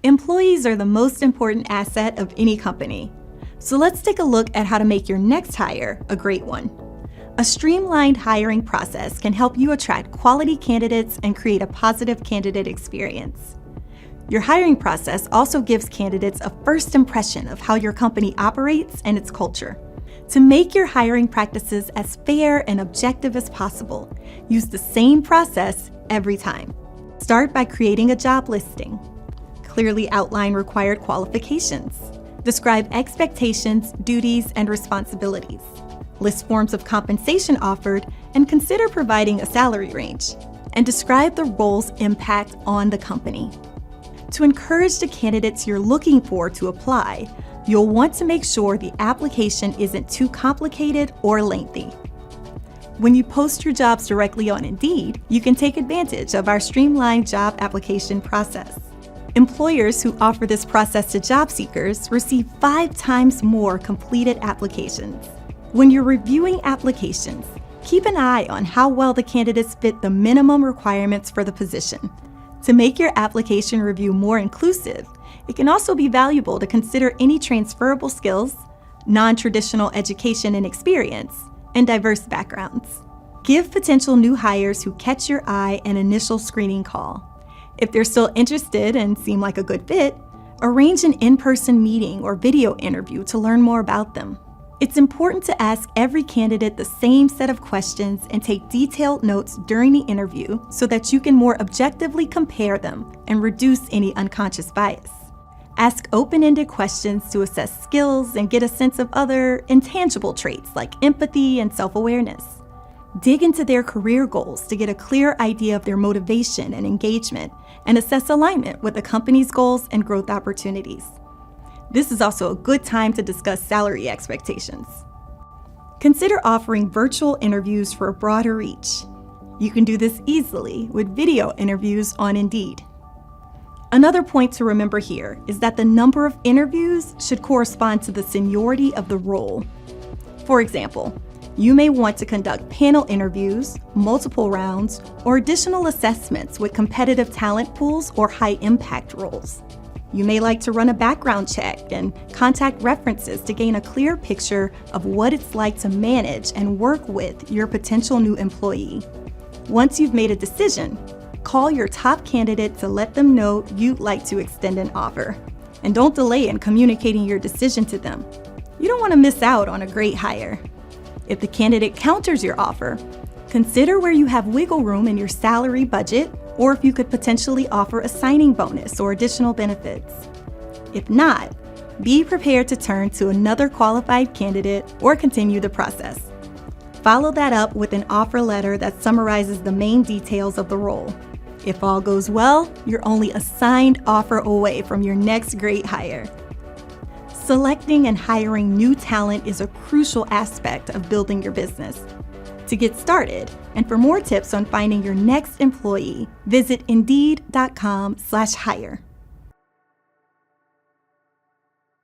Employees are the most important asset of any company. So let's take a look at how to make your next hire a great one. A streamlined hiring process can help you attract quality candidates and create a positive candidate experience. Your hiring process also gives candidates a first impression of how your company operates and its culture. To make your hiring practices as fair and objective as possible, use the same process every time. Start by creating a job listing. Clearly outline required qualifications. Describe expectations, duties, and responsibilities. List forms of compensation offered and consider providing a salary range. And describe the role's impact on the company. To encourage the candidates you're looking for to apply, you'll want to make sure the application isn't too complicated or lengthy. When you post your jobs directly on Indeed, you can take advantage of our streamlined job application process. Employers who offer this process to job seekers receive 5 times more completed applications. When you're reviewing applications, keep an eye on how well the candidates fit the minimum requirements for the position. To make your application review more inclusive, it can also be valuable to consider any transferable skills, non-traditional education and experience, and diverse backgrounds. Give potential new hires who catch your eye an initial screening call. If they're still interested and seem like a good fit, arrange an in-person meeting or video interview to learn more about them. It's important to ask every candidate the same set of questions and take detailed notes during the interview so that you can more objectively compare them and reduce any unconscious bias. Ask open-ended questions to assess skills and get a sense of other intangible traits like empathy and self-awareness. Dig into their career goals to get a clear idea of their motivation and engagement, and assess alignment with the company's goals and growth opportunities. This is also a good time to discuss salary expectations. Consider offering virtual interviews for a broader reach. You can do this easily with video interviews on Indeed. Another point to remember here is that the number of interviews should correspond to the seniority of the role. For example, you may want to conduct panel interviews, multiple rounds, or additional assessments with competitive talent pools or high-impact roles. You may like to run a background check and contact references to gain a clear picture of what it's like to manage and work with your potential new employee. Once you've made a decision, call your top candidate to let them know you'd like to extend an offer. And don't delay in communicating your decision to them. You don't want to miss out on a great hire. If the candidate counters your offer, consider where you have wiggle room in your salary budget or if you could potentially offer a signing bonus or additional benefits. If not, be prepared to turn to another qualified candidate or continue the process. Follow that up with an offer letter that summarizes the main details of the role. If all goes well, you're only a signed offer away from your next great hire. Selecting and hiring new talent is a crucial aspect of building your business. To get started, and for more tips on finding your next employee, visit Indeed.com/hire.